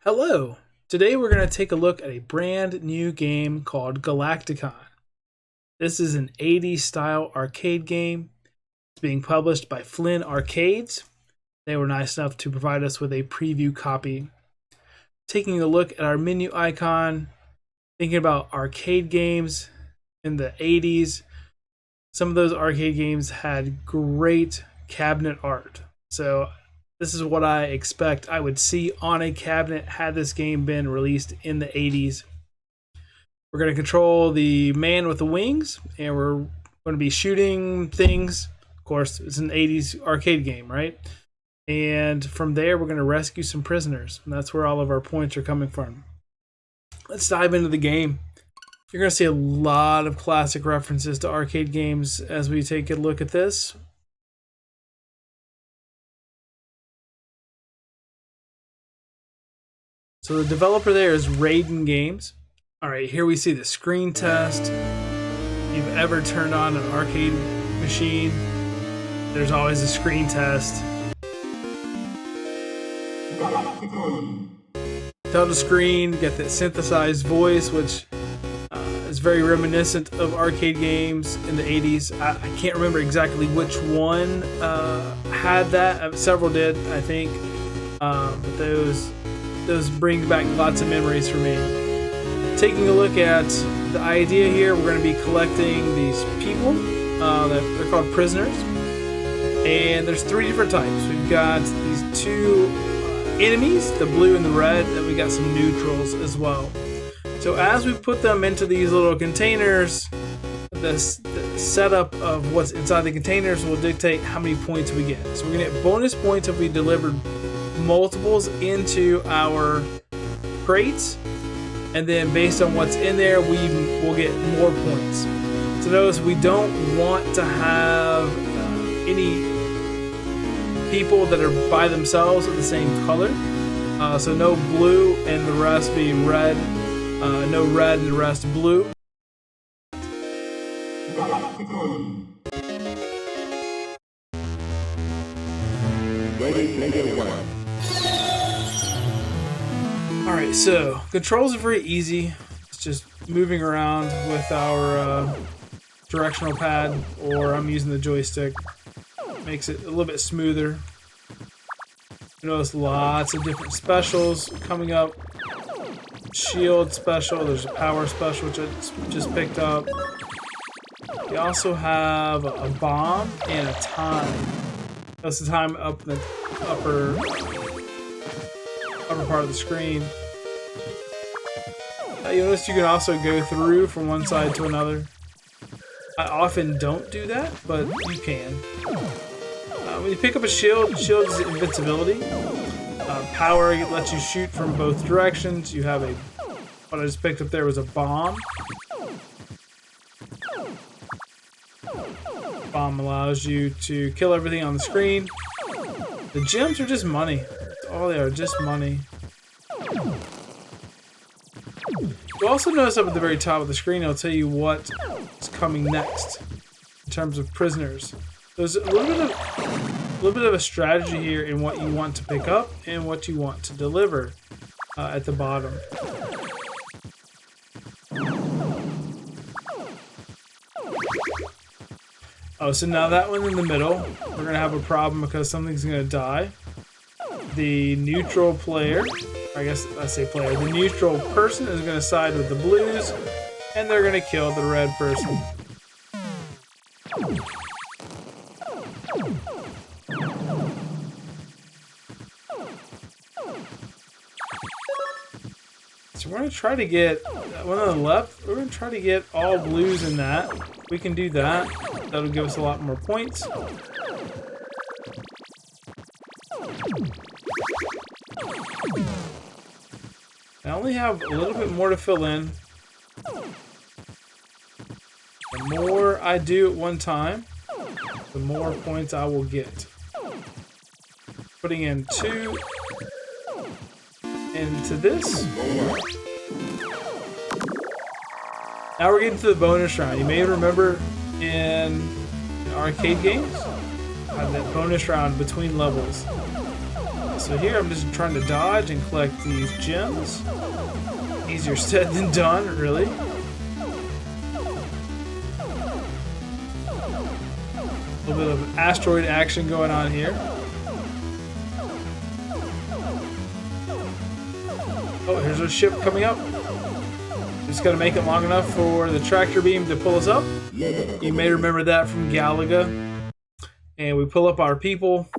Hello! Today we're going to take a look at a brand new game called Galacticon. This is an 80s style arcade game. It's being published by Flynn Arcades. They were nice enough to provide us with a preview copy. Taking a look at our menu icon, thinking about arcade games in the 80s. Some of those arcade games had great cabinet art. So this is what I expect I would see on a cabinet had this game been released in the 80s. We're going to control the man with the wings, and we're going to be shooting things. Of course, it's an 80s arcade game, right? And from there, we're going to rescue some prisoners. And that's where all of our points are coming from. Let's dive into the game. You're going to see a lot of classic references to arcade games as we take a look at this. So the developer there is Raiden Games. All right, here we see the screen test. If you've ever turned on an arcade machine, there's always a screen test. Tell the screen, get that synthesized voice, which is very reminiscent of arcade games in the 80s. I can't remember exactly which one had that. Several did, I think. But those bring back lots of memories for me. Taking a look at the idea here, we're going to be collecting these people. That they're called prisoners. And there's three different types. We've got these two enemies, the blue and the red, and we got some neutrals as well. So as we put them into these little containers, the setup of what's inside the containers will dictate how many points we get. So we're going to get bonus points if we delivered multiples into our crates, and then based on what's in there, we will get more points. So notice we don't want to have any people that are by themselves of the same color. So no blue and the rest being red. No red and the rest blue. Alright, so controls are very easy. It's just moving around with our directional pad, or I'm using the joystick. Makes it a little bit smoother. You notice lots of different specials coming up. Shield special, there's a power special which I just picked up. We also have a bomb and a time. That's the time up in the upper part of the screen. You notice you can also go through from one side to another. I often don't do that, but you can. When you pick up a shield, shield is invincibility. Power lets you shoot from both directions. You have what I just picked up there was a bomb. Bomb allows you to kill everything on the screen. The gems are just money. That's all they are, just money. You'll also notice up at the very top of the screen, it'll tell you what is coming next in terms of prisoners. There's a little bit of a strategy here in what you want to pick up and what you want to deliver at the bottom. Oh, so now that one in the middle, we're going to have a problem because something's going to die. The neutral player, I guess I say player, the neutral person is going to side with the blues, and they're going to kill the red person. So we're going to try to get one on the left. We're going to try to get all blues in that. We can do that. That'll give us a lot more points. I only have a little bit more to fill in. The more I do at one time, the more points I will get. Putting in 2 into this. Now we're getting to the bonus round. You may remember in arcade games, had that bonus round between levels. So here I'm just trying to dodge and collect these gems. Easier said than done, really. A little bit of asteroid action going on here. Oh, here's our ship coming up. Just gotta make it long enough for the tractor beam to pull us up. You may remember that from Galaga. And we pull up our people.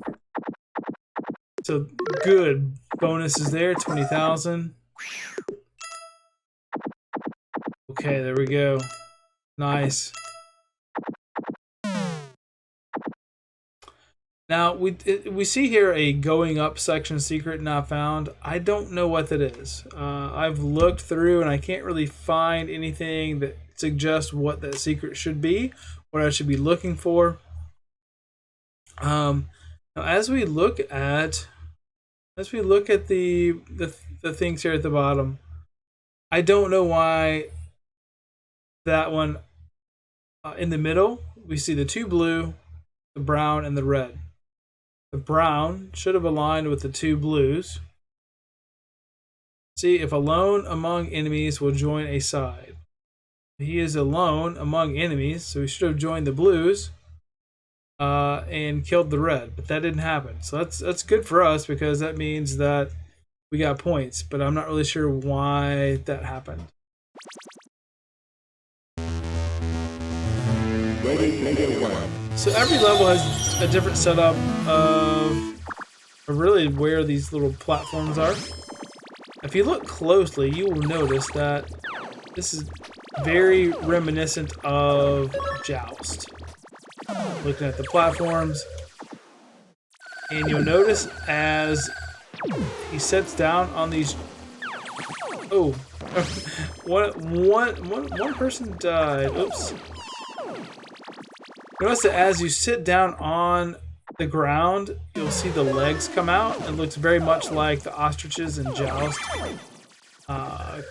So good bonuses there, 20,000. Okay, there we go. Nice. Now we see here a going up section secret not found. I don't know what that is. I've looked through and I can't really find anything that suggests what that secret should be, what I should be looking for. Now as we look at the things here at the bottom, I don't know why that one in the middle we see the two blue, the brown, and the red. The brown should have aligned with the two blues. See, if alone among enemies will join a side. He is alone among enemies, so he should have joined the blues and killed the red, but that didn't happen. So that's good for us because that means that we got points, but I'm not really sure why that happened. So every level has a different setup of really where these little platforms are. If you look closely, you will notice that this is very reminiscent of Joust. Looking at the platforms, and you'll notice as he sits down on these. Oh, one person died. Oops. Notice that as you sit down on the ground, you'll see the legs come out. It looks very much like the ostriches in Joust.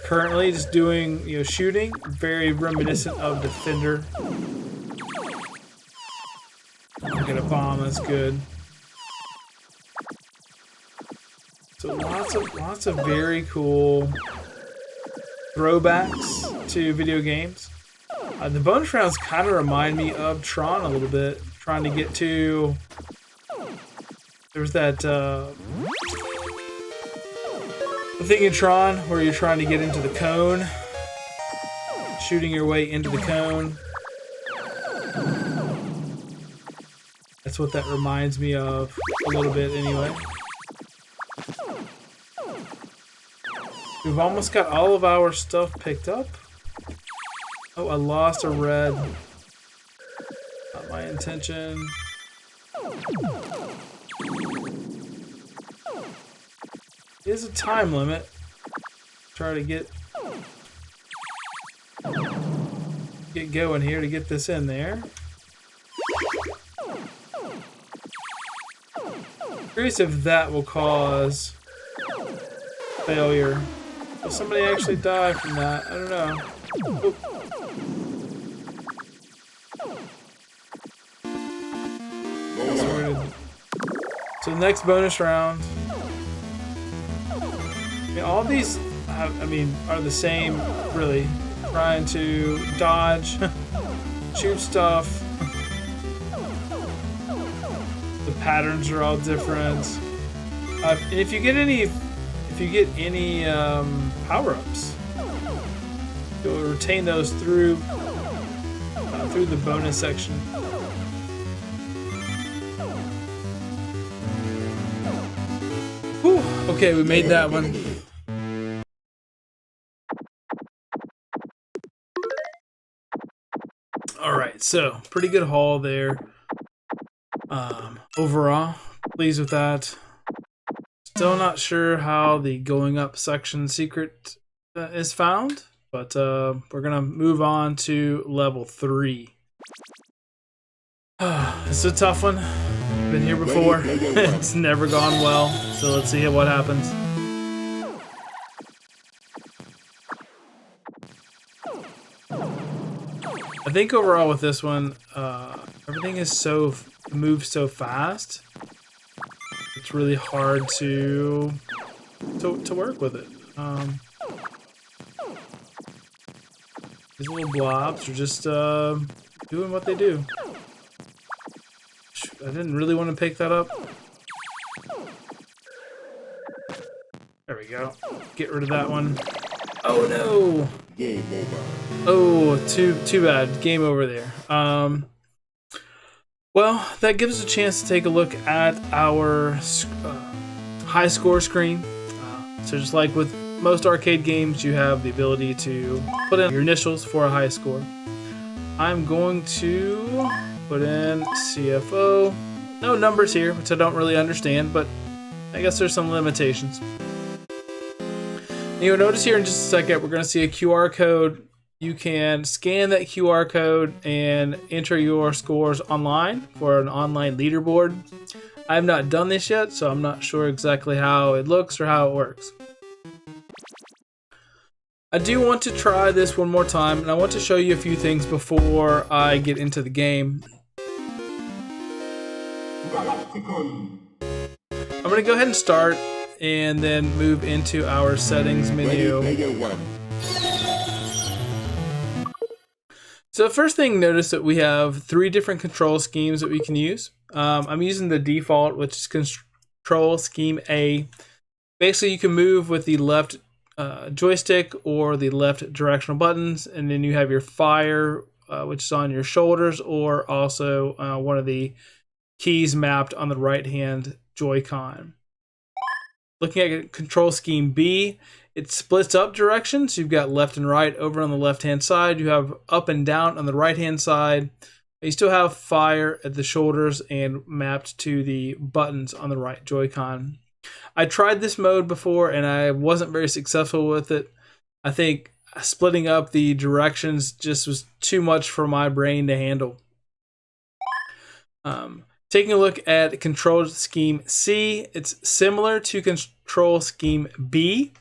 Currently, just doing shooting, very reminiscent of Defender. Get a bomb, that's good. So lots of very cool throwbacks to video games. The bonus rounds kind of remind me of Tron a little bit. Trying to get to... There's that thing in Tron where you're trying to get into the cone. Shooting your way into the cone. That's what that reminds me of a little bit anyway. We've almost got all of our stuff picked up. Oh, I lost a red. Not my intention. There's a time limit. Try to get going here to get this in there. Curious if that will cause failure. Will somebody actually die from that? I don't know. Oop. So the next bonus round. All these, are the same, really. Trying to dodge, shoot stuff. The patterns are all different. And if you get any power-ups, you'll retain those through the bonus section. Whew. Okay, we made that one. Alright, so pretty good haul there. Overall, pleased with that. Still not sure how the going up section secret is found, but we're gonna move on to level 3. It's a tough one. Been here before. It's never gone well, so let's see what happens. I think overall with this one, everything is moves so fast. it's really hard to work with it. These little blobs are just doing what they do. I didn't really want to pick that up. There we go. Get rid of that one. Oh no! Game over. Oh, too bad. Game over there. Well, that gives us a chance to take a look at our high score screen. So just like with most arcade games, you have the ability to put in your initials for a high score. I'm going to put in CFO. No numbers here, which I don't really understand, but I guess there's some limitations. And you'll notice here in just a second, we're going to see a QR code. You can scan that QR code and enter your scores online for an online leaderboard. I have not done this yet, so I'm not sure exactly how it looks or how it works. I do want to try this one more time, and I want to show you a few things before I get into the game. Galacticon. I'm going to go ahead and start, and then move into our settings menu. So the first thing, notice that we have 3 different control schemes that we can use. I'm using the default, which is control scheme A. Basically, you can move with the left joystick or the left directional buttons, and then you have your fire, which is on your shoulders, or also one of the keys mapped on the right hand Joy-Con. Looking at control scheme B, it splits up directions. You've got left and right over on the left hand side. You have up and down on the right hand side. You still have fire at the shoulders and mapped to the buttons on the right Joy-Con. I tried this mode before and I wasn't very successful with it. I think splitting up the directions just was too much for my brain to handle. Taking a look at control scheme C, it's similar to control scheme B.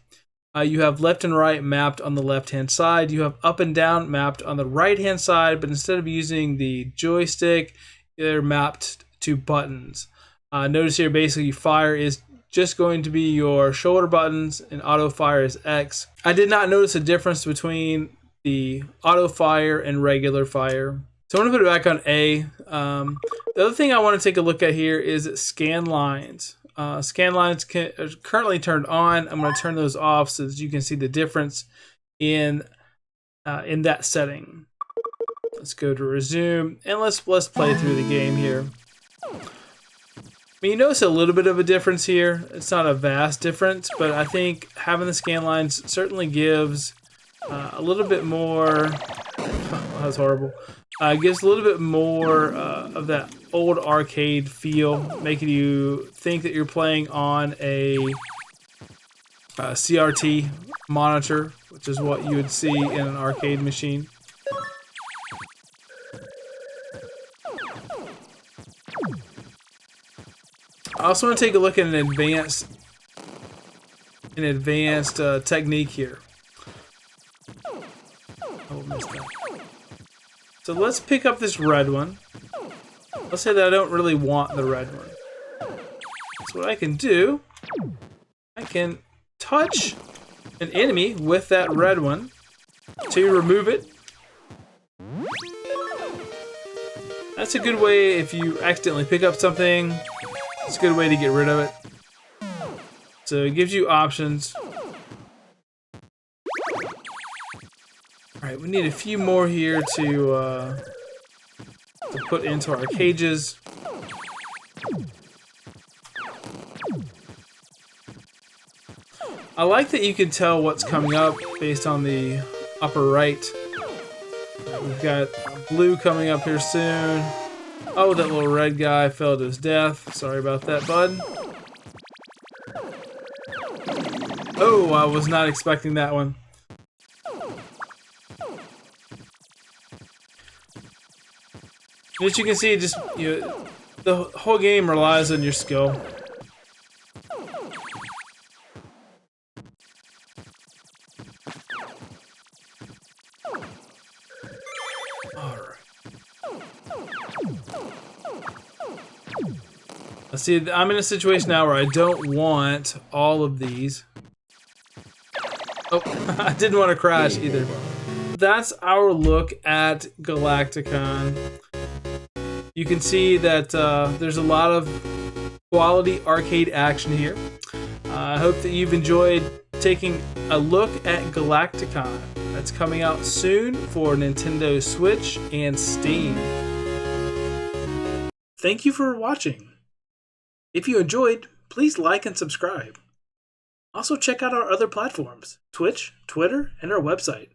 You have left and right mapped on the left hand side. You have up and down mapped on the right hand side, but instead of using the joystick, they're mapped to buttons. Notice here basically fire is just going to be your shoulder buttons and auto fire is X. I did not notice a difference between the auto fire and regular fire. So I'm going to put it back on A. The other thing I want to take a look at here is scan lines. Scan lines are currently turned on. I'm going to turn those off so that you can see the difference in that setting. Let's go to resume and let's play through the game here. I mean, you notice a little bit of a difference here. It's not a vast difference, but I think having the scan lines certainly gives a little bit more. Oh, that's horrible. Gives a little bit more of that old arcade feel, making you think that you're playing on a CRT monitor, which is what you would see in an arcade machine. I also want to take a look at an advanced technique here. Oh, missed that. So let's pick up this red one. Let's say that I don't really want the red one. So what I can do, I can touch an enemy with that red one to remove it. That's a good way if you accidentally pick up something. It's a good way to get rid of it. So it gives you options. Alright, we need a few more here to put into our cages. I like that you can tell what's coming up based on the upper right. We've got blue coming up here soon. Oh, that little red guy fell to his death. Sorry about that, bud. Oh, I was not expecting that one. As you can see, just the whole game relies on your skill. See, I'm in a situation now where I don't want all of these. Oh, I didn't want to crash either. That's our look at Galacticon. You can see that there's a lot of quality arcade action here. I hope that you've enjoyed taking a look at Galacticon. That's coming out soon for Nintendo Switch and Steam. Thank you for watching. If you enjoyed, please like and subscribe. Also check out our other platforms, Twitch, Twitter, and our website.